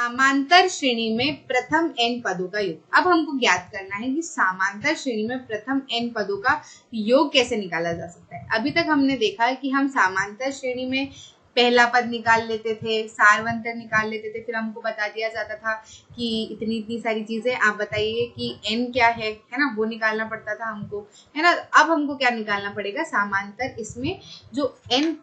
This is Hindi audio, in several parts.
समांतर श्रेणी में प्रथम n पदों का योग। अब हमको ज्ञात करना है कि समांतर श्रेणी में प्रथम n पदों का योग कैसे निकाला जा सकता है। अभी तक हमने देखा है कि हम समांतर श्रेणी में पहला पद निकाल लेते थे, सारवंतर निकाल लेते थे, फिर हमको बता दिया जाता था कि इतनी इतनी सारी चीजें आप बताइए कि n क्या है ना, वो निकालना पड़ता था हमको, है ना। अब हमको क्या निकालना पड़ेगा, समांतर इसमें जो n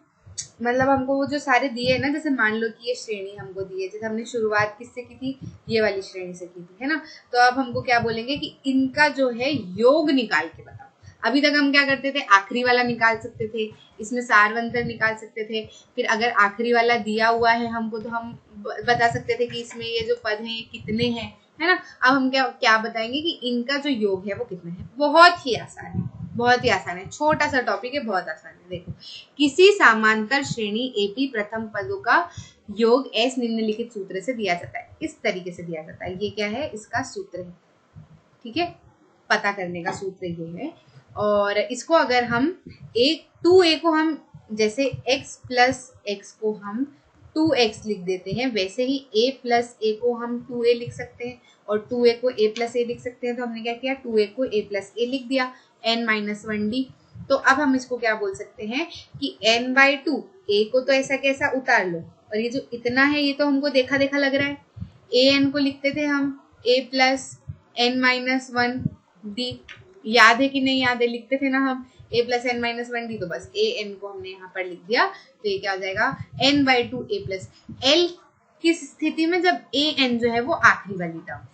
मतलब हमको वो जो सारे दिए है ना, जैसे मान लो कि ये श्रेणी हमको दी है, जैसे हमने शुरुआत किससे की थी, ये वाली श्रेणी से की थी, है ना। तो अब हमको क्या बोलेंगे कि इनका जो है योग निकाल के बताओ। अभी तक हम क्या करते थे, आखिरी वाला निकाल सकते थे, इसमें सारवंतर निकाल सकते थे, फिर अगर आखिरी वाला दिया हुआ है हमको तो हम बता सकते थे कि इसमें ये जो पद हैं ये कितने हैं, है ना। अब हम क्या बताएंगे कि इनका जो योग है वो कितना है। बहुत ही आसान है, बहुत ही आसान है, छोटा सा टॉपिक है, बहुत आसान है। देखो, किसी समांतर श्रेणी एपी प्रथम पदों का योग एस निम्नलिखित सूत्र से दिया जाता है। इस तरीके से दिया जाता है। ये क्या है, इसका सूत्र है, ठीक है, पता करने का सूत्र ये है। और इसको अगर हम 2a को हम जैसे x प्लस x को हम 2x लिख देते हैं, वैसे ही a प्लस a को हम 2a लिख सकते हैं और 2a को a प्लस a लिख सकते हैं। तो हमने क्या किया, 2a को a प्लस a लिख दिया, n-1d। तो अब हम इसको क्या बोल सकते हैं कि n/2, a को तो ऐसा कैसा उतार लो, और ये जो इतना है ये तो हमको देखा देखा लग रहा है। an को लिखते थे हम a प्लस n-1d, याद है कि नहीं याद है, लिखते थे ना हम a प्लस n-1d, तो बस a n को हमने यहाँ पर लिख दिया। तो ये क्या हो जाएगा, n/2 a प्लस l, किस स्थिति में, जब a n जो है वो आखिरी वाली टर्म,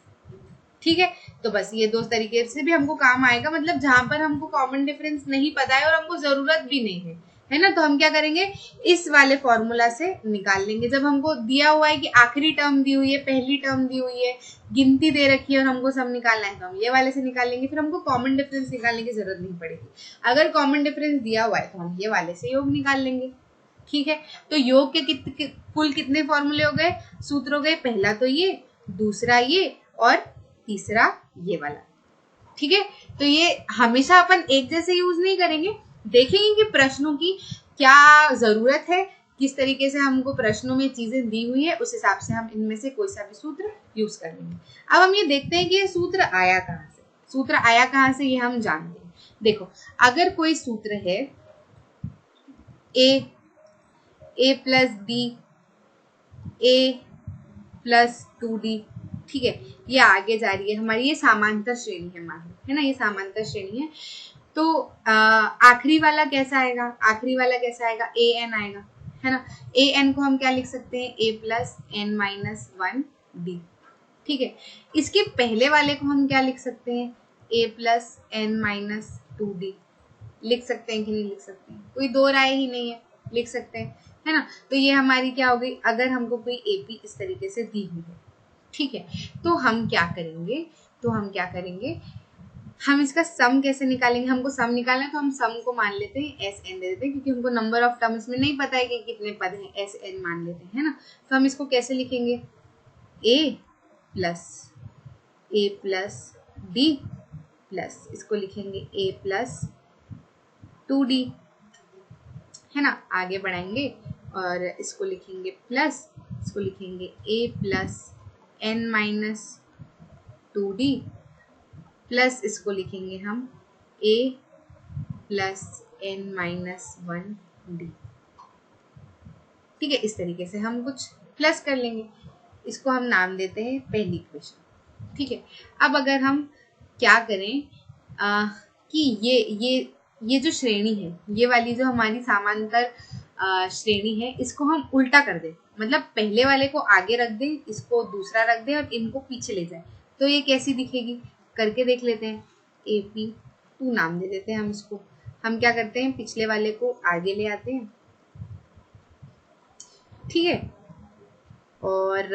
ठीक है। तो बस ये दो तरीके से भी हमको काम आएगा, मतलब जहां पर हमको कॉमन डिफरेंस नहीं पता है और हमको जरूरत भी नहीं है ना, तो हम क्या करेंगे, इस वाले फॉर्मूला से निकाल लेंगे। जब हमको दिया हुआ है कि आखिरी टर्म दी हुई है, पहली टर्म दी हुई है, गिनती दे रखी है और हमको सब निकालना है, तो हम ये वाले से निकाल लेंगे, फिर हमको कॉमन डिफरेंस निकालने की जरूरत नहीं पड़ेगी। अगर कॉमन डिफरेंस दिया हुआ है तो हम ये वाले से योग निकाल लेंगे, ठीक है। तो योग के कुल कितने फॉर्मूले हो गए, सूत्र हो गए, पहला तो ये, दूसरा ये और तीसरा ये वाला, ठीक है। तो ये हमेशा अपन एक जैसे यूज नहीं करेंगे, देखेंगे कि प्रश्नों की क्या जरूरत है, किस तरीके से हमको प्रश्नों में चीजें दी हुई है, उस हिसाब से हम इनमें से कोई सा भी सूत्र यूज कर लेंगे। अब हम ये देखते हैं कि ये सूत्र आया कहाँ से, सूत्र आया कहाँ से ये हम जानते हैं। देखो, अगर कोई सूत्र है a plus b a plus 2d, ठीक है, ये आगे जा रही है हमारी, ये समांतर श्रेणी है हमारी, है ना, ये समांतर श्रेणी है। तो आखिरी वाला कैसा आएगा, आखिरी वाला कैसा आएगा, an आएगा, है ना। an को हम क्या लिख सकते हैं, a प्लस n-1d, ठीक है। इसके पहले वाले को हम क्या लिख सकते हैं, a प्लस n-2d, लिख सकते हैं कि नहीं लिख सकते हैं, कोई दो राय ही नहीं है, लिख सकते हैं, है ना। तो ये हमारी क्या हो गई, अगर हमको कोई एपी इस तरीके से दी हुई है, ठीक है, तो हम क्या करेंगे, हम इसका सम कैसे निकालेंगे। हमको सम निकालना है तो हम सम को मान लेते हैं एस एन दे देते हैं, क्योंकि हमको नंबर ऑफ टर्म्स में नहीं पता है कि कितने पद हैं, एस एन मान लेते हैं, है ना। तो हम इसको कैसे लिखेंगे, a प्लस d प्लस इसको लिखेंगे a प्लस 2d, है ना। आगे बढ़ाएंगे और इसको लिखेंगे प्लस, इसको लिखेंगे a प्लस n-2d प्लस इसको लिखेंगे हम a प्लस n-1d, ठीक है। इस तरीके से हम कुछ प्लस कर लेंगे, इसको हम नाम देते हैं पहली इक्वेशन, ठीक है। अब अगर हम क्या करें कि ये जो श्रेणी है, ये वाली जो हमारी समांतर श्रेणी है, इसको हम उल्टा कर दें, मतलब पहले वाले को आगे रख दें, इसको दूसरा रख दें और इनको पीछे ले जाए, तो ये कैसी दिखेगी, करके देख लेते हैं। AP2 नाम दे देते हैं हम इसको। हम क्या करते हैं, पिछले वाले को आगे ले आते हैं, ठीक है, और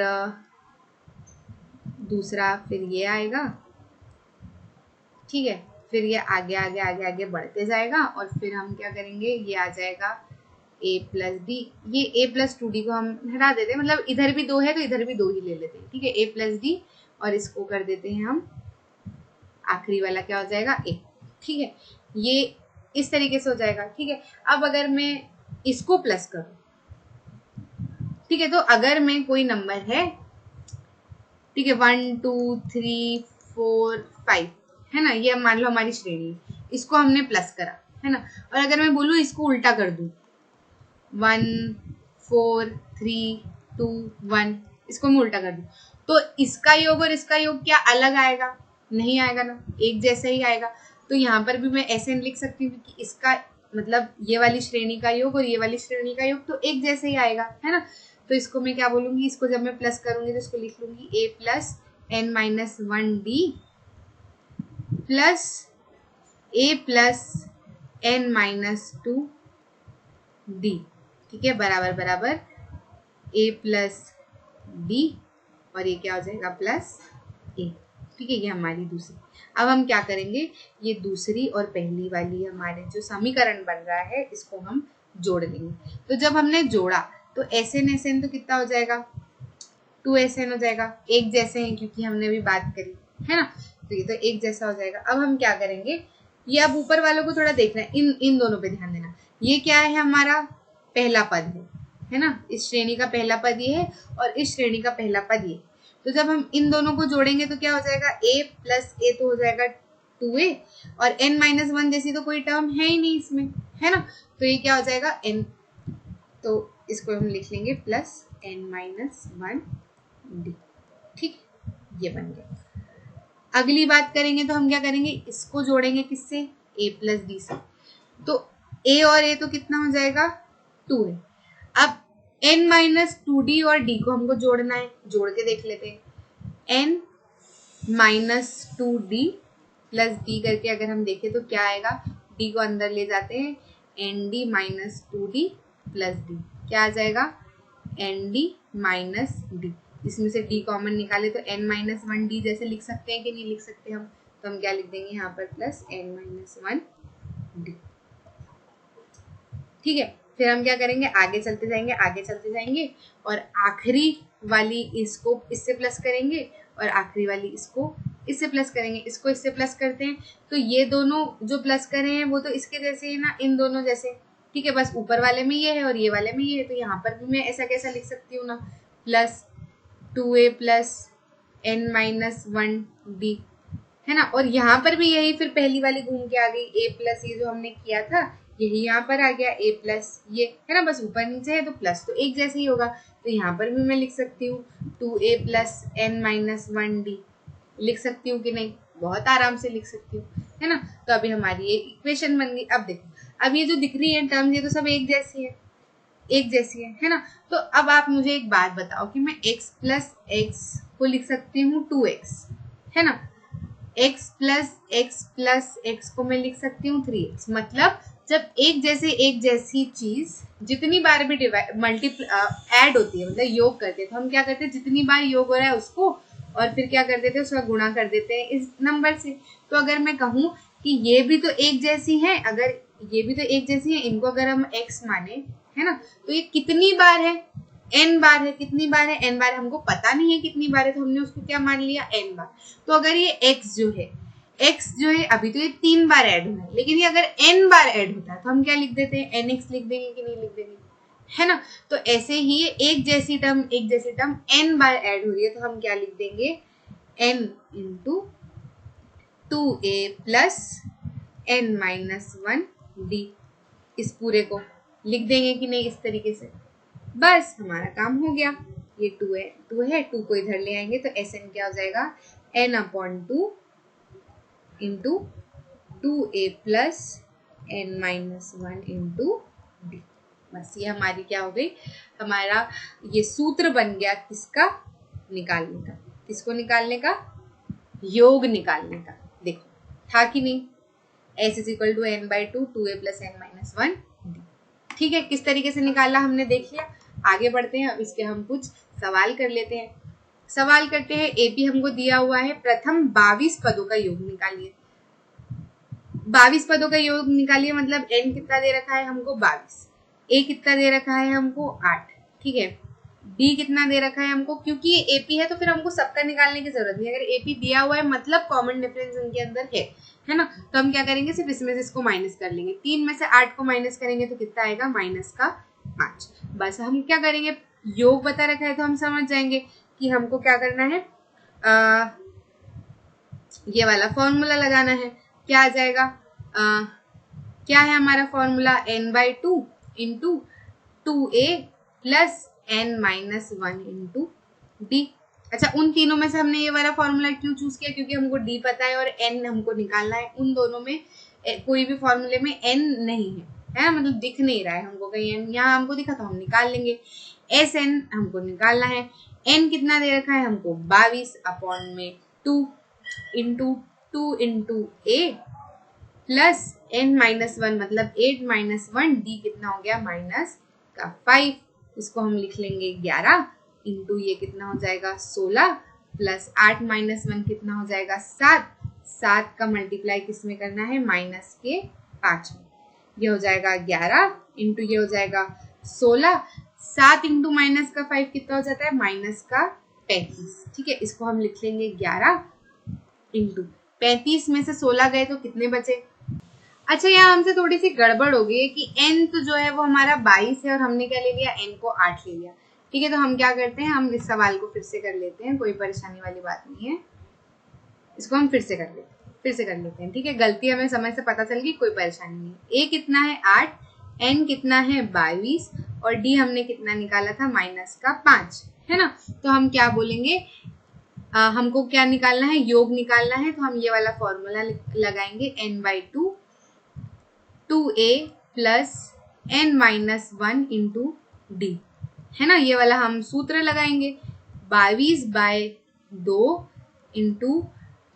दूसरा फिर ये आएगा, ठीक है, फिर ये आगे आगे आगे आगे बढ़ते जाएगा और फिर हम क्या करेंगे, ये आ जाएगा a प्लस d, ये a प्लस 2d को हम हटा देते हैं, मतलब इधर भी 2 है तो इधर भी 2 ही ले लेते हैं, ठीक है, a प्लस d, और इसको कर देते हैं हम, आखिरी वाला क्या हो जाएगा a, ठीक है, ये इस तरीके से हो जाएगा, ठीक है। अब अगर मैं इसको प्लस करूं, ठीक है, तो अगर मैं कोई नंबर है ठीक है, 1 2 3 4 5 है ना, ये मान लो हमारी श्रेणी है, इसको हमने प्लस करा है ना। और अगर मैं बोलूँ इसको उल्टा कर दूं, 1 4 3 2 1, इसको मैं उल्टा कर दूं, तो इसका योग और इसका योग क्या अलग आएगा? नहीं आएगा ना, एक जैसा ही आएगा। तो यहाँ पर भी मैं ऐसे लिख सकती हूँ कि इसका मतलब ये वाली श्रेणी का योग और ये वाली श्रेणी का योग तो एक जैसे ही आएगा, है ना। तो इसको मैं क्या बोलूंगी, इसको जब मैं प्लस करूंगी तो इसको लिख लूंगी a plus n minus 1d plus a plus n minus 2d, ठीक है, बराबर बराबर a प्लस d और ये क्या हो जाएगा प्लस a, ठीक है। ये हमारी दूसरी। अब हम क्या करेंगे, ये दूसरी और पहली वाली हमारे जो समीकरण बन रहा है इसको हम जोड़ देंगे। तो जब हमने जोड़ा तो SN SN तो कितना हो जाएगा, 2SN हो जाएगा, एक जैसे हैं क्योंकि हमने अभी बात करी है ना, तो ये तो एक जैसा हो जाएगा। अब हम क्या करेंगे, ये अब ऊपर वालों को थोड़ा देखना है, इन दोनों पे ध्यान देना। ये क्या है, हमारा पहला पद है ना, इस श्रेणी का पहला पद ये है और इस श्रेणी का पहला पद ये। तो जब हम इन दोनों को जोड़ेंगे तो क्या हो जाएगा, a प्लस a तो हो जाएगा 2a और n माइनस 1 जैसी तो कोई टर्म है ही नहीं इसमें, है ना। तो ये क्या हो जाएगा n, तो इसको हम लिख लेंगे प्लस n माइनस 1d, ठीक, ये बन गया। अगली बात करेंगे तो हम क्या करेंगे, इसको जोड़ेंगे किससे, a प्लस d से। तो a और a तो कितना हो जाएगा 2a। अब n माइनस 2d और d को हमको जोड़ना है, जोड़ के देख लेते हैं। n minus 2d plus d करके अगर हम देखें तो क्या आएगा, d को अंदर ले जाते हैं, nd minus 2d plus d, क्या आ जाएगा nd माइनस d। इसमें से d कॉमन निकाले तो n माइनस 1d जैसे लिख सकते हैं कि नहीं लिख सकते हम, तो हम क्या लिख देंगे यहाँ पर प्लस n माइनस 1d, ठीक है। फिर हम क्या करेंगे, आगे चलते जाएंगे, आगे चलते जाएंगे और आखिरी वाली इसको इससे प्लस करेंगे और आखिरी वाली इसको इससे प्लस करेंगे। इसको इससे प्लस करते हैं तो ये दोनों जो प्लस करे हैं वो तो इसके जैसे है ना, इन दोनों जैसे, ठीक है। बस ऊपर वाले में ये है और ये वाले में ये है, तो यहाँ पर भी मैं ऐसा कैसा लिख सकती हूँ ना, plus 2a plus n minus 1d, है ना। और यहाँ पर भी यही फिर पहली वाली घूम के आ गई, a प्लस ये जो हमने किया था यही यहाँ पर आ गया a प्लस ये, है ना। बस ऊपर नीचे है तो प्लस तो एक जैसे ही होगा, तो यहाँ पर भी मैं लिख सकती हूँ 2a plus n minus 1d, लिख सकती हूँ कि नहीं, बहुत आराम से लिख सकती हूँ, है ना। तो अभी हमारी ये इक्वेशन बन गई। अब देखो, अब ये जो दिख रही है टर्म्स ये तो सब एक जैसी है, एक जैसी है ना। तो अब आप मुझे एक बात बताओ कि मैं x प्लस एक्स को लिख सकती हूँ 2x, है ना, x प्लस एक्स को मैं लिख सकती हूँ 3x। मतलब जब एक जैसी चीज जितनी बार भी ऐड होती है, मतलब योग करते हैं, तो हम क्या करते हैं, जितनी बार योग हो रहा है उसको और फिर क्या कर देते हैं, उसका गुणा कर देते हैं इस नंबर से। तो अगर मैं कहूँ कि ये भी तो एक जैसी है, अगर ये भी तो एक जैसी है, इनको अगर हम x माने, है ना, तो ये कितनी बार है, n बार है। कितनी बार है, n बार। हमको पता नहीं है कितनी बार है, तो हमने उसको क्या मान लिया, n बार। तो अगर ये x जो है अभी तो ये 3 बार ऐड हुआ है, लेकिन ये अगर n बार ऐड होता है तो हम क्या लिख देते हैं, nx लिख देंगे कि नहीं लिख देंगे, है ना। तो ऐसे ही एक जैसी टर्म n बार ऐड हो रही है तो हम क्या लिख देंगे, n into 2a plus n minus 1d, इस पूरे को लिख देंगे कि नहीं, इस तरीके से। बस हमारा काम हो गया। ये 2 है, 2 को इधर ले आएंगे तो Sn क्या हो जाएगा, n/2 into 2a plus n minus 1 into d। बस ये हमारी क्या हो गई, हमारा ये सूत्र बन गया किसका, निकालने का। किसको निकालने का, योग निकालने का। देखो था कि नहीं, s is equal to n/2 2a plus n minus 1 d, ठीक है। किस तरीके से निकाला हमने देख लिया। आगे बढ़ते हैं, अब इसके हम कुछ सवाल कर लेते हैं। सवाल करते हैं, एपी हमको दिया हुआ है, प्रथम 22 पदों का योग निकालिए। 22 पदों का योग निकालिए मतलब n कितना दे रखा है हमको 22, a कितना दे रखा है हमको 8, ठीक है, d कितना दे रखा है हमको, क्योंकि ये एपी है तो फिर हमको सबका निकालने की जरूरत नहीं। अगर एपी दिया हुआ है मतलब कॉमन डिफरेंस उनके अंदर है ना, तो हम क्या करेंगे, सिर्फ इसमें से इसको माइनस कर लेंगे। 3 में से 8 को माइनस करेंगे तो कितना आएगा, -5। बस हम क्या करेंगे, योग बता रखा है तो हम समझ जाएंगे कि हमको क्या करना है, ये वाला फॉर्मूला लगाना है। क्या आ जाएगा, क्या है हमारा formula, n/2 into 2a plus n-1 into d। अच्छा, उन तीनों में से हमने ये वाला फॉर्मूला क्यों चूज किया, क्योंकि हमको d पता है और n हमको निकालना है। उन दोनों में कोई भी फॉर्मूले में n नहीं है, मतलब दिख नहीं रहा है हमको कहीं n, यहाँ हमको दिखा तो हम निकाल लेंगे। Sn हमको निकालना है, n कितना दे रखा है हमको 22/2 into 2 into a plus n-1 मतलब 8-1, d कितना हो गया -5, इसको हम लिख लेंगे 11 इंटू ये कितना हो जाएगा 16 प्लस 8-1 कितना हो जाएगा 7 का मल्टीप्लाई किस में करना है, -5 में। ये हो जाएगा 11 इंटू ये हो जाएगा 16, 7 इंटू -5 कितना हो जाता है -35। ठीक है, इसको हम लिख लेंगे 11 इंटू 35 में से 16 गए तो कितने बचे। अच्छा, यहाँ हमसे थोड़ी सी गड़बड़ हो गई है कि n तो जो है वो हमारा 22 है और हमने क्या ले लिया, n को 8 ले लिया। ठीक है, तो हम क्या करते हैं, हम इस सवाल को फिर से कर लेते हैं, कोई परेशानी वाली बात नहीं है। इसको हम फिर से कर लेते हैं। ठीक है, गलती हमें समय से पता चल गई, कोई परेशानी नहीं। a कितना है 8, n कितना है 22 और d हमने कितना निकाला था -5, है ना। तो हम क्या बोलेंगे, हमको क्या निकालना है, योग निकालना है। तो हम ये वाला फॉर्मूला लगाएंगे n/2 2a plus n-1 into d, है ना। ये वाला हम सूत्र लगाएंगे, 22/2 इंटू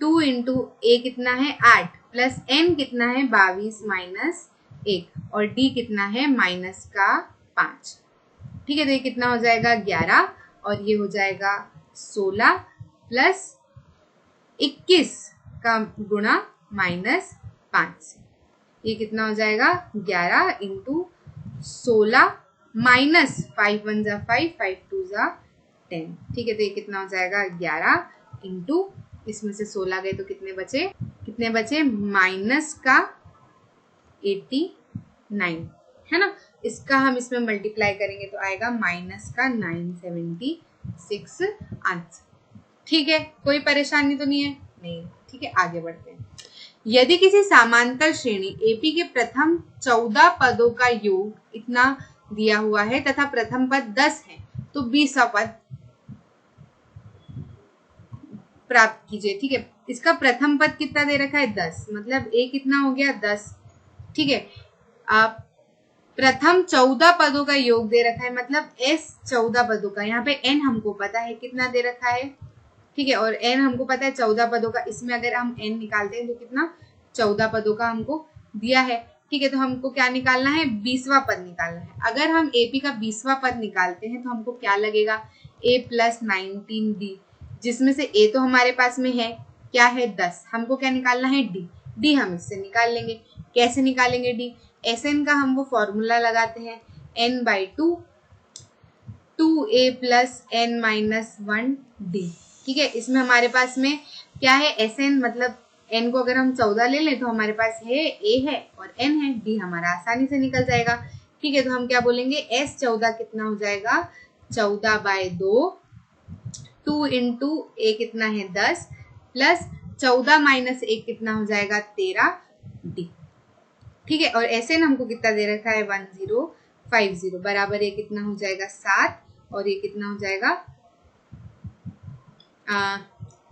2 इंटू a कितना है 8 प्लस n कितना है 22 माइनस 1 और d कितना है -5। ठीक है, तो ये कितना हो जाएगा 11 और ये हो जाएगा 16 प्लस 21 का गुणा -5। ये कितना हो जाएगा 11 इंटू 16 माइनस 5 1 जा 5 5 2 जा 10। ठीक है, तो ये कितना हो जाएगा 11 इंटू इसमें से 16 गए तो कितने बचे माइनस का 89, है ना। इसका हम इसमें मल्टीप्लाई करेंगे तो आएगा माइनस का 976 आंसर। ठीक है, कोई परेशानी तो नहीं है, नहीं। ठीक है, आगे बढ़ते हैं। यदि किसी समांतर श्रेणी एपी के प्रथम 14 पदों का योग इतना दिया हुआ है तथा प्रथम पद 10 है तो 20वां पद प्राप्त कीजिए। ठीक है, इसका प्रथम पद कितना दे रखा है 10, मतलब a कितना हो गया 10। ठीक है, आप प्रथम 14 पदों का योग दे रखा है, मतलब s 14 पदों का। यहाँ पे n हमको पता है कितना दे रखा है, ठीक है, और n हमको पता है 14 पदों का। इसमें अगर हम n निकालते हैं तो कितना 14 पदों का हमको दिया है। ठीक है, तो हमको क्या निकालना है, 20वां पद निकालना है। अगर हम एपी का 20वां पद निकालते हैं तो हमको क्या लगेगा, a प्लस 19d, जिसमें से a तो हमारे पास में है क्या है 10, हमको क्या निकालना है d हम इससे निकाल लेंगे। कैसे निकालेंगे d, Sn का हम वो फॉर्मूला लगाते हैं, n/2 2a प्लस n-1d। ठीक है, इसमें हमारे पास में क्या है Sn, मतलब n को अगर हम 14 ले लें तो हमारे पास है a है और n है, d हमारा आसानी से निकल जाएगा। ठीक है, तो हम क्या बोलेंगे s 14 कितना हो जाएगा 14/2 2 इंटू a कितना है 10 प्लस 14 माइनस 1 कितना हो जाएगा 13d। ठीक है, और Sn हमको कितना दे रखा है 1050 बराबर ये कितना हो जाएगा 7 और ये कितना हो जाएगा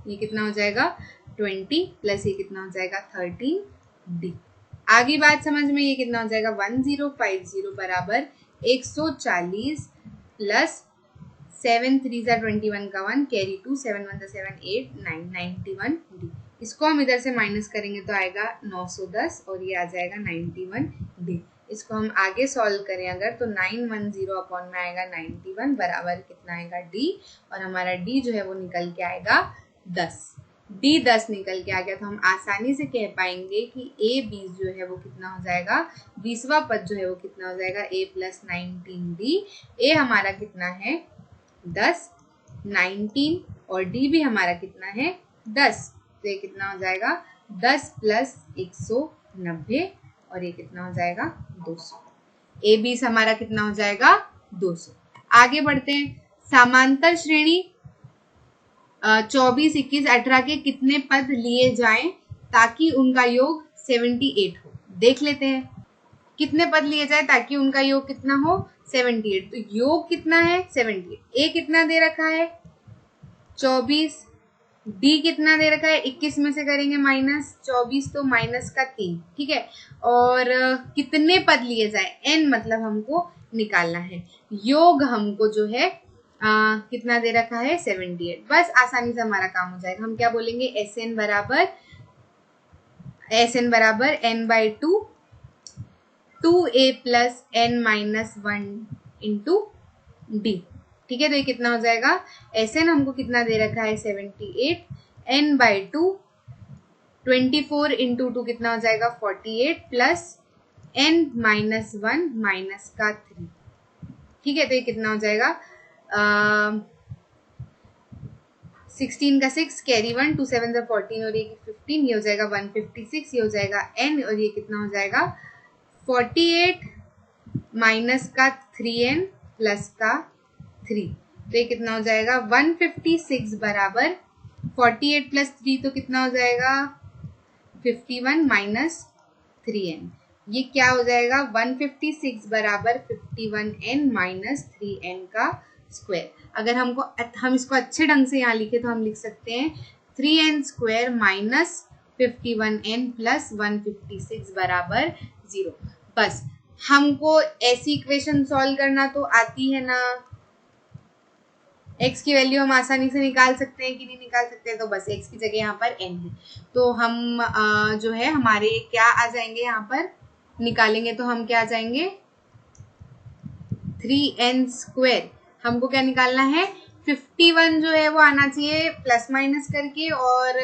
ये कितना हो जाएगा 20 प्लस ये कितना हो जाएगा 13d। आगे बात समझ में, ये कितना हो जाएगा 1050 बराबर 140 प्लस 7 3 जा 21 का 1 कैरी 2 7 1 जा 7 8 9 91d। इसको हम इधर से माइनस करेंगे तो आएगा 910 और ये आ जाएगा 91d। इसको हम आगे सॉल्व करें अगर तो 910 अपॉन में आएगा 91 बराबर कितना आएगा d, और हमारा d जो है वो निकल के आएगा 10। d 10 निकल के आ गया तो हम आसानी से कह पाएंगे कि a 20 जो है वो कितना हो जाएगा, 20वां पद जो है वो कितना हो जाएगा a प्लस 19d। a हमारा कितना है 10, 19 और d भी हमारा कितना है 10, तो ये कितना हो जाएगा 10 प्लस 190 और ये कितना हो जाएगा 200। a 20 हमारा कितना हो जाएगा 200। आगे बढ़ते हैं, समांतर श्रेणी 24, 21, 18 के कितने पद लिए जाएं ताकि उनका योग 78 हो। देख लेते हैं कितने पद लिए जाए ताकि उनका योग कितना हो 78। तो योग कितना है 78। ए कितना दे रखा है 24, डी कितना दे रखा है 21 में से करेंगे माइनस 24 तो माइनस का 3, ठीक है। और कितने पद लिए जाए, एन मतलब हमको निकालना है। योग हमको जो है कितना दे रखा है 78। बस आसानी से हमारा काम हो जाएगा। हम क्या बोलेंगे एस एन बराबर N by 2a plus N minus 1 into D, ठीक है। तो ये कितना हो जाएगा एस एन हमको कितना दे रखा है 78, एन बाई 2 24 इंटू 2 कितना हो जाएगा 48 प्लस एन माइनस 1 माइनस का 3, ठीक है। तो ये कितना हो जाएगा 16 का 6 कैरी 1 2 7 14 और ये 15, ये हो जाएगा 156, ये हो जाएगा n और ये कितना हो जाएगा 48 माइनस का 3n प्लस का 3। तो ये कितना हो जाएगा 156 बराबर 48 प्लस 3 तो कितना हो जाएगा 51 माइनस 3n। ये क्या हो जाएगा 156 बराबर 51n माइनस 3n का स्क्वायर। अगर हम इसको अच्छे ढंग से यहाँ लिखे तो हम लिख सकते हैं 3n square minus 51n plus 156 बराबर 0। बस हमको ऐसी इक्वेशन सॉल्व करना तो आती है ना। x की वैल्यू हम आसानी से निकाल सकते हैं कि नहीं निकाल सकते हैं। तो बस x की जगह यहाँ पर n है तो हम जो है हमारे क्या आ जाएंगे यहाँ पर निकालेंगे तो हम क्या आ जाएंगे 3n स्क्वायर। हमको क्या निकालना है 51 जो है वो आना चाहिए प्लस माइनस करके और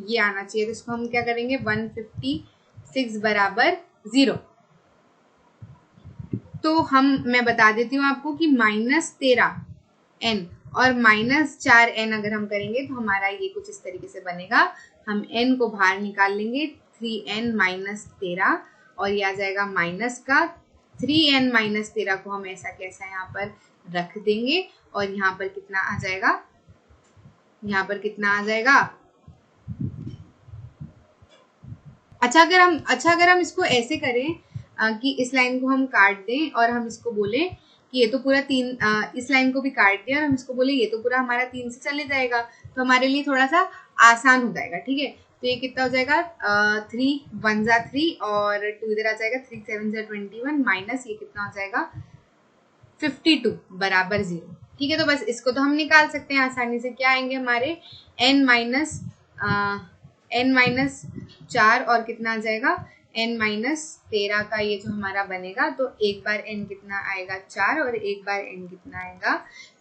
ये आना चाहिए। तो इसको हम क्या करेंगे 156 बराबर 0। तो मैं बता देती हूँ आपको कि -13n और -4n अगर हम करेंगे तो हमारा ये कुछ इस तरीके से बनेगा। हम n को बाहर निकाल लेंगे 3n माइनस 13 और ये आ जाएगा माइनस का 3n माइनस 13 को हम ऐसा कैसा यहाँ पर रख देंगे और यहाँ पर कितना आ जाएगा, यहाँ पर कितना आ जाएगा। अच्छा अगर हम इसको ऐसे करें कि इस लाइन को हम काट दें और हम इसको बोले कि ये तो पूरा 3 इस लाइन को भी काट दें और हम इसको बोले ये तो पूरा हमारा 3 से चले जाएगा तो हमारे लिए थोड़ा सा आसान हो जाएगा, ठीक है। तो ये कितना हो जाएगा 3 1 जा 3 और 2 इधर आ जाएगा 3 7 जा 21 माइनस ये कितना हो जाएगा 52 बराबर 0, ठीक है। तो बस इसको तो हम निकाल सकते हैं आसानी से। क्या आएंगे हमारे n माइनस 4 और कितना आ जाएगा n माइनस 13 का ये जो हमारा बनेगा। तो एक बार n कितना आएगा 4 और एक बार n कितना आएगा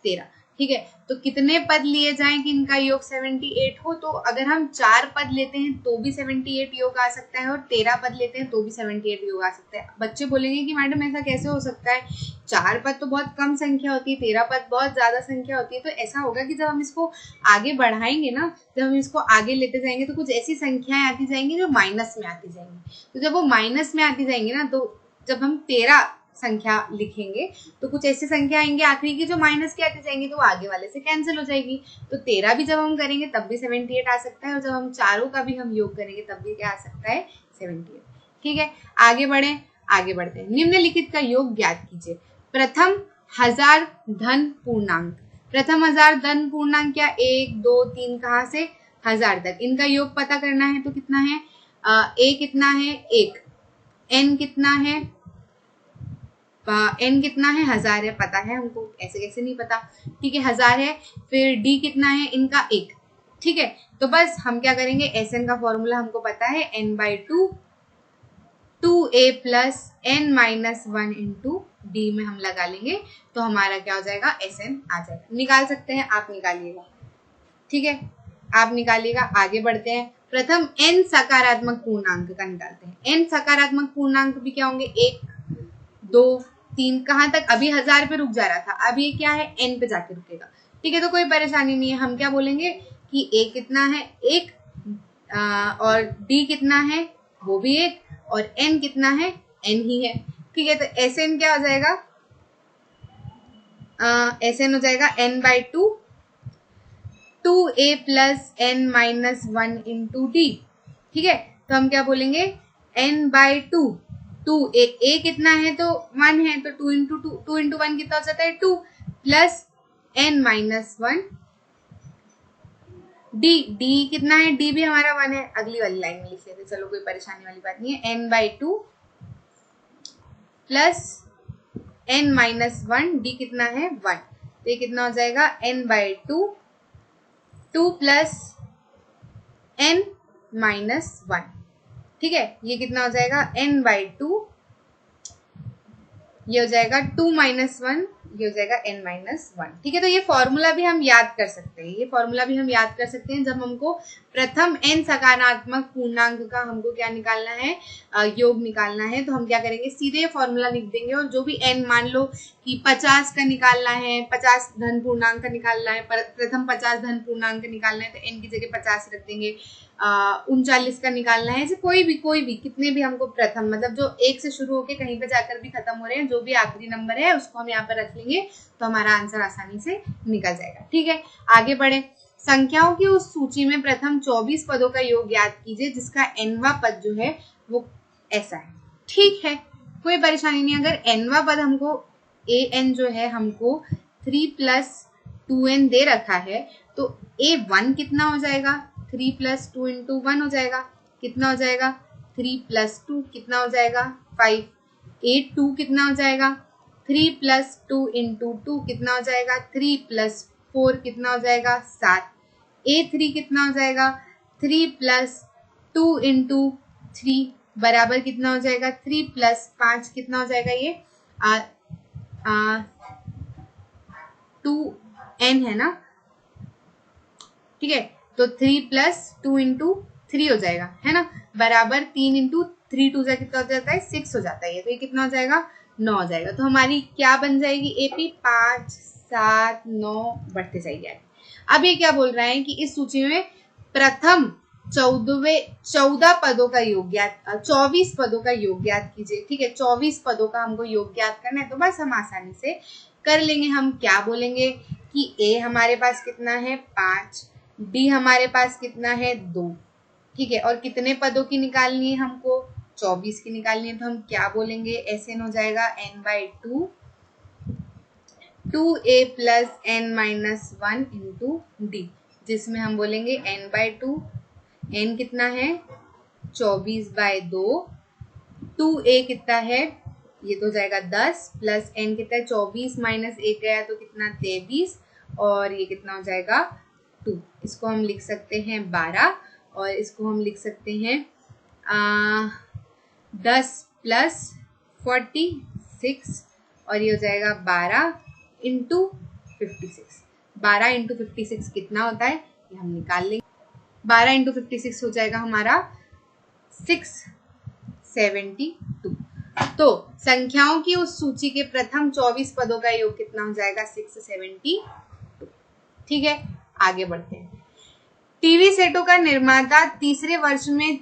13, ठीक है। तो कितने पद लिए जाएं कि इनका योग 78 हो। तो अगर हम 4 पद लेते हैं तो भी 78 योग आ सकता है और 13 पद लेते हैं तो भी 78 योग आ सकता है। बच्चे बोलेंगे कि मैडम ऐसा कैसे हो सकता है, 4 पद तो बहुत कम संख्या होती है, 13 पद बहुत ज्यादा संख्या होती है। तो ऐसा होगा कि जब हम इसको आगे बढ़ाएंगे ना, जब हम इसको आगे लेते जाएंगे तो कुछ ऐसी संख्याएं आती जाएंगी जो माइनस में आती जाएंगी। तो जब वो माइनस में आती जाएंगी ना, तो जब हम 13 संख्या लिखेंगे तो कुछ ऐसी संख्या आएंगे आखिरी की जो माइनस की आती जाएंगी तो आगे वाले से कैंसिल हो जाएगी। तो 13 भी जब हम करेंगे तब भी 78 आ सकता है और जब हम चारों का भी हम योग करेंगे तब भी क्या आ सकता है 78, ठीक है। आगे बढ़ते हैं। निम्नलिखित का योग ज्ञात कीजिए। प्रथम 1000 धन पूर्णांक, प्रथम 1000 धन पूर्णांक क्या 1 2 3 कहाँ से 1000 तक, इनका योग पता करना है। तो कितना है a कितना है 1, n कितना है n कितना है 1000 है, पता है हमको, ऐसे कैसे नहीं पता, ठीक है 1000 है। फिर d कितना है इनका 1, ठीक है। तो बस हम क्या करेंगे Sn का फॉर्मूला हमको पता है n by 2a plus n minus 1 into D में हम लगा लेंगे तो हमारा क्या हो जाएगा Sn आ जाएगा। निकाल सकते हैं, आप निकालिएगा, ठीक है, आप निकालिएगा। आगे बढ़ते हैं। प्रथम n सकारात्मक पूर्णांक का निकालते हैं। n सकारात्मक पूर्णांक भी क्या होंगे 1 2 3 कहाँ तक, अभी 1000 पे रुक जा रहा था, अब ये क्या है n पे जाके रुकेगा, ठीक है। तो कोई परेशानी नहीं है। हम क्या बोलेंगे कि a कितना है 1 और d कितना है वो भी 1 और n कितना है n ही है, ठीक है। तो Sn क्या हो जाएगा Sn हो जाएगा n by 2 2a plus n minus 1 into D. ठीक है, तो हम क्या बोलेंगे n/2, 2a कितना है तो 1 है, तो 2 इंटू 1 कितना हो जाता है 2 प्लस n माइनस 1 डी कितना है, डी भी हमारा 1 है, अगली वाली लाइन में लिख लेते, चलो कोई परेशानी वाली बात नहीं है। n/2 plus n minus 1 D कितना है 1, तो ये कितना हो जाएगा n/2 2 प्लस n माइनस 1। ठीक है, ये कितना हो जाएगा n/2, ये हो जाएगा 2 माइनस 1, ये हो जाएगा n माइनस 1। ठीक है, तो ये फॉर्मूला भी हम याद कर सकते हैं, ये फॉर्मूला भी हम याद कर सकते हैं जब हमको प्रथम n सकारात्मक पूर्णांक का हमको क्या निकालना है, योग निकालना है। तो हम क्या करेंगे, सीधे फॉर्मूला लिख देंगे और जो भी n, मान लो कि 50 का निकालना है, 50 धन पूर्णांक का निकालना है, प्रथम 50 धन पूर्णांक का निकालना है, तो n की जगह 50 रख देंगे। 39 का निकालना है, कोई भी कितने भी हमको प्रथम, मतलब जो 1 से शुरू होके कहीं पे जाकर भी खत्म हो रहे हैं, जो भी आखिरी नंबर है उसको हम यहाँ पर रख लेंगे, तो हमारा आंसर आसानी से निकल जाएगा। ठीक है, आगे बढ़े। संख्याओं की उस सूची में प्रथम 24 पदों का योग ज्ञात कीजिए जिसका nवां पद जो है वो ऐसा है। ठीक है, कोई परेशानी नहीं। अगर nवां पद हमको an जो है हमको 3 प्लस 2n दे रखा है, तो a1 कितना हो जाएगा, 3 प्लस 2 इंटू 1 हो जाएगा, कितना हो जाएगा 3 प्लस 2 कितना हो जाएगा 5। a2 कितना हो जाएगा 3 प्लस 2 इंटू 2 कितना हो जाएगा 3 प्लस 4 कितना हो जाएगा 7। a3 कितना हो जाएगा 3 प्लस 2 इंटू 3 बराबर कितना हो जाएगा 3 प्लस 5 कितना हो जाएगा, ये 2n है ना। ठीक है, तो 3 प्लस 2 इंटू 3 हो जाएगा, है ना, बराबर 3 इंटू 3 2 जा कितना हो जाता है 6 हो जाता है, तो ये कितना हो जाएगा 9 हो जाएगा। तो हमारी क्या बन जाएगी एपी 5 7 9 बढ़ते जाइए। अब ये क्या बोल रहा है कि इस सूची में प्रथम 14 पदों का योग ज्ञात, 24 पदों का योग ज्ञात कीजिए। ठीक है, 24 पदों का हमको योग ज्ञात करना है, तो बस हम आसानी से कर लेंगे। हम क्या बोलेंगे कि ए हमारे पास कितना है 5, डी हमारे पास कितना है 2। ठीक है, और कितने पदों की निकालनी है हमको 24 की निकालनी है, तो हम क्या बोलेंगे एस एन हो जाएगा n/2 2a plus n minus 1 into D, जिसमें हम बोलेंगे n/2, n कितना है 24/2, 2a कितना है ये तो हो जाएगा 10 प्लस n कितना है 24 माइनस 1 गया तो कितना 23, और ये कितना हो जाएगा 2। इसको हम लिख सकते हैं 12 और इसको हम लिख सकते हैं 10 प्लस 46 और ये हो जाएगा 12 इंटू 56। 12 इंटू 56 कितना होता है ये हम निकाल लेंगे। 12 इंटू 56 हो जाएगा हमारा 672। तो संख्याओं की उस सूची के प्रथम 24 पदों का योग कितना हो जाएगा 672। ठीक है, आगे बढ़ते हैं। टीवी सेटों का निर्माता तीसरे वर्ष में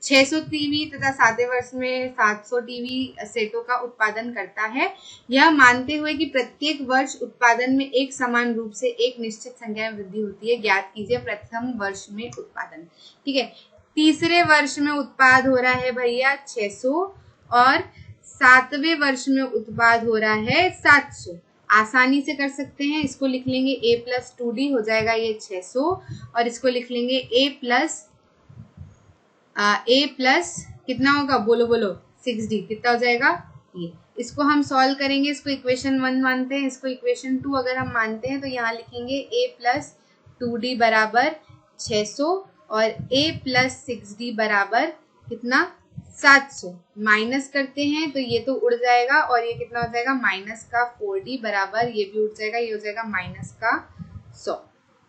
600 टीवी तथा 7वें वर्ष में 700 टीवी सेटों का उत्पादन करता है, यह मानते हुए कि प्रत्येक वर्ष उत्पादन में एक समान रूप से एक निश्चित संख्या में वृद्धि होती है। ज्ञात कीजिए प्रथम वर्ष में उत्पादन। ठीक है, तीसरे वर्ष में उत्पाद हो रहा है भैया 600 और 7वें वर्ष में उत्पाद हो रहा है 700। आसानी से कर सकते हैं, इसको लिख लेंगे a प्लस 2d हो जाएगा ये 600 और इसको लिख लेंगे a प्लस कितना होगा बोलो 6d कितना हो जाएगा ये। इसको हम सॉल्व करेंगे, इसको इक्वेशन 1 मानते हैं, इसको इक्वेशन 2 अगर हम मानते हैं तो यहाँ लिखेंगे a प्लस 2d बराबर 600 और a प्लस 6d बराबर कितना 700। माइनस करते हैं तो ये तो उड़ जाएगा और ये कितना हो जाएगा माइनस का 4d बराबर ये भी उड़ जाएगा, ये हो जाएगा माइनस का 100।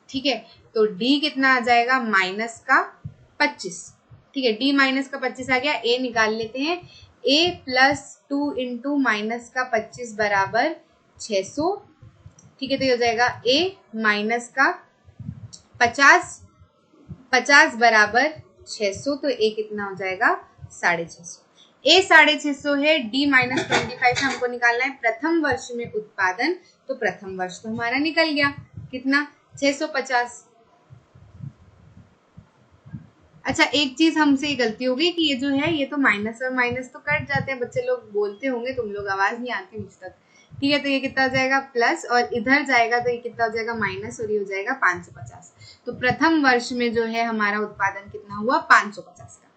ठीक है, तो d कितना आ जाएगा माइनस का 25। ठीक है, d माइनस का 25 आ गया। a निकाल लेते हैं, a प्लस 2 इंटू माइनस का 25 बराबर 600। ठीक है, तो ये हो जाएगा a माइनस का 50 बराबर 600, तो a कितना हो जाएगा 650। a 650 है, d माइनस 25 हमको निकालना है प्रथम वर्ष में उत्पादन, तो प्रथम वर्ष तो हमारा निकल गया कितना 650। अच्छा, एक चीज हमसे गलती हो गई कि ये जो है, ये तो माइनस और माइनस तो कट जाते हैं, बच्चे लोग बोलते होंगे, तुम लोग आवाज नहीं आती मुझ तक। ठीक है, तो ये कितना हो जाएगा प्लस, और इधर जाएगा तो ये कितना हो जाएगा माइनस, और ये हो जाएगा 550। तो प्रथम वर्ष में जो है हमारा उत्पादन कितना हुआ, 550 का।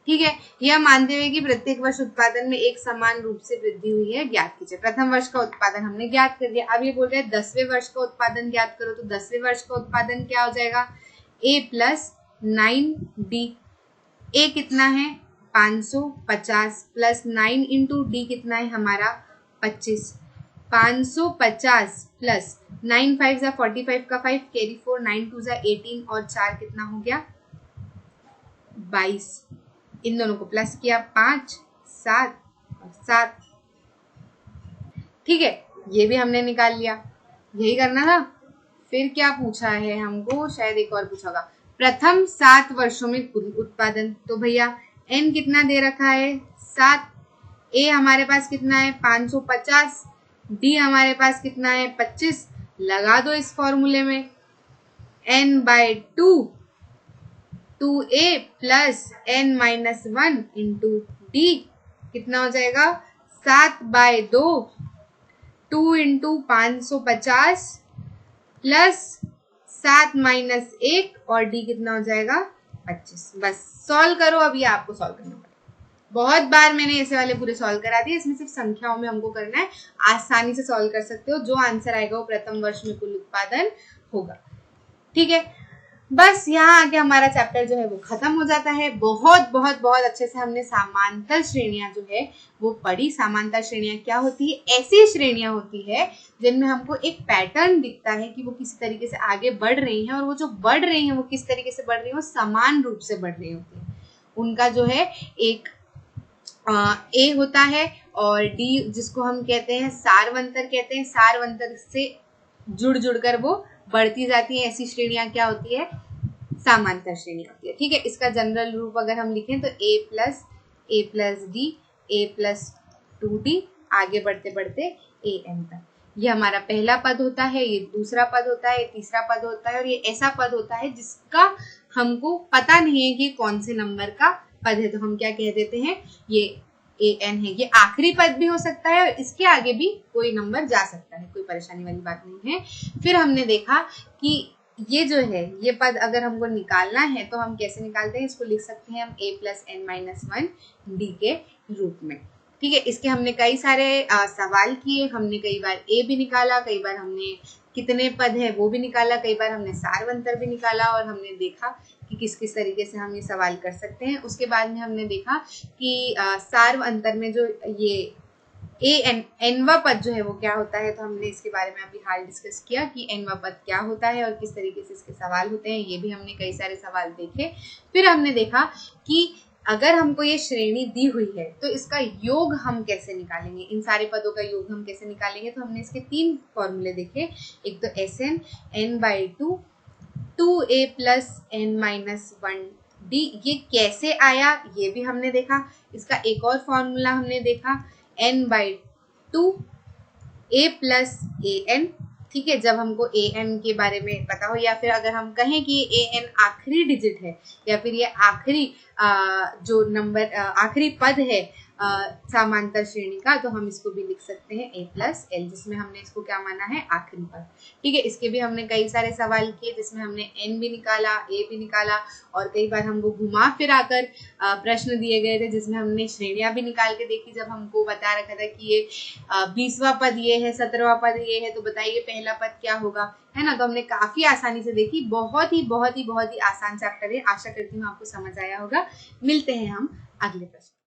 ठीक है, यह मानते हुए कि प्रत्येक वर्ष उत्पादन में एक समान रूप से वृद्धि हुई है ज्ञात कीजिए। प्रथम वर्ष का उत्पादन हमने ज्ञात कर दिया। अब ये बोल रहे हैं 10वें वर्ष का उत्पादन ज्ञात करो, तो 10वें वर्ष का उत्पादन क्या हो जाएगा, a प्लस 9d। ए कितना है 550 प्लस 9 इंटू डी कितना है हमारा 25। 550 प्लस 9 5 जा 45 का 5 कैरी 4, 9 2 जा 18 और 4 कितना हो गया 22। इन दोनों को प्लस किया 5 7 और 7। ठीक है, ये भी हमने निकाल लिया, यही करना था। फिर क्या पूछा है हमको, शायद एक और पूछा होगा, प्रथम 7 वर्षों में कुल उत्पादन। तो भैया n कितना दे रखा है 7, a हमारे पास कितना है 550, d हमारे पास कितना है 25। लगा दो इस फॉर्मूले में, n/2 2a plus n minus 1 into D कितना हो जाएगा 7/2 2 इंटू 550 प्लस 7 माइनस 1 और डी कितना हो जाएगा 25। बस सॉल्व करो, अब ये आपको सॉल्व करना पड़ेगा। बहुत बार मैंने ऐसे वाले पूरे सॉल्व करा दिए, इसमें सिर्फ संख्याओं में हमको करना है, आसानी से सॉल्व कर सकते हो। जो आंसर आएगा वो प्रथम वर्ष में कुल उत्पादन होगा। ठीक है, बस यहाँ आके हमारा चैप्टर जो है वो खत्म हो जाता है। बहुत बहुत बहुत अच्छे से हमने समांतर श्रेणियां जो है वो पढ़ी। समांतर श्रेणियां क्या होती है, ऐसी श्रेणियां होती है जिनमें हमको एक पैटर्न दिखता है कि वो किसी तरीके से आगे बढ़ रही हैं, और वो जो बढ़ रही हैं वो किस तरीके से बढ़ रही हैं, वो समान रूप से बढ़ रही होती है। उनका जो है एक ए होता है और डी, जिसको हम कहते हैं सारवंतर कहते हैं, सारवंतर से जुड़ कर वो बढ़ती जाती है। ऐसी श्रेणियां क्या होती है, समांतर श्रेणी होती है। ठीक है, इसका जनरल रूप अगर हम लिखें तो a plus D, a plus 2d, आगे बढ़ते बढ़ते a n तक। ये हमारा पहला पद होता है, ये दूसरा पद होता है, ये तीसरा पद होता है, और ये ऐसा पद होता है जिसका हमको पता नहीं है कि कौन से नंबर का पद है, तो हम क्या कह देते हैं, ये an है। ये आखिरी पद भी हो सकता है और इसके आगे भी कोई नंबर जा सकता है, कोई परेशानी वाली बात नहीं है। फिर हमने देखा कि ये जो है, ये पद अगर हमको निकालना है तो हम कैसे निकालते हैं, इसको लिख सकते हैं हम a plus n minus 1 D के रूप में। ठीक है, इसके हमने कई सारे सवाल किए, हमने कई बार a भी निकाला, कई बार हमने कितने पद है वो भी निकाला, कई बार हमने सारवंतर भी निकाला, और हमने देखा कि किस किस तरीके से हम ये सवाल कर सकते हैं। उसके बाद में हमने देखा कि सारवंतर में जो ये nवा पद जो है वो क्या होता है, तो हमने इसके बारे में अभी हाल डिस्कस किया कि nवा पद क्या होता है और किस तरीके से इसके सवाल होते हैं। ये भी हमने कई सारे सवाल देखे। फिर हमने देखा कि अगर हमको ये श्रेणी दी हुई है तो इसका योग हम कैसे निकालेंगे, इन सारे पदों का योग हम कैसे निकालेंगे। तो हमने इसके 3 फॉर्मूले देखे, एक तो Sn n/2 2a plus n minus 1d, ये कैसे आया ये भी हमने देखा। इसका एक और फॉर्मूला हमने देखा n/2 a प्लस an। ठीक है, जब हमको an के बारे में पता हो, या फिर अगर हम कहें कि an आखिरी डिजिट है, या फिर ये आखिरी जो नंबर आखिरी पद है समांतर श्रेणी का, तो हम इसको भी लिख सकते हैं a प्लस l, जिसमें हमने इसको क्या माना है, आखिरी पद। ठीक है, इसके भी हमने कई सारे सवाल किए जिसमें हमने n भी निकाला, a भी निकाला, और कई बार हमको घुमा फिरा कर प्रश्न दिए गए थे जिसमें हमने श्रेणियां भी निकाल के देखी। जब हमको बता रखा था कि ये 20वां पद ये है, 17वां पद ये है, तो बताइए पहला पद क्या होगा, है ना। तो हमने काफी आसानी से देखी। बहुत ही आसान चैप्टर है। आशा करती हूँ आपको समझ आया होगा। मिलते हैं हम अगले प्रश्न।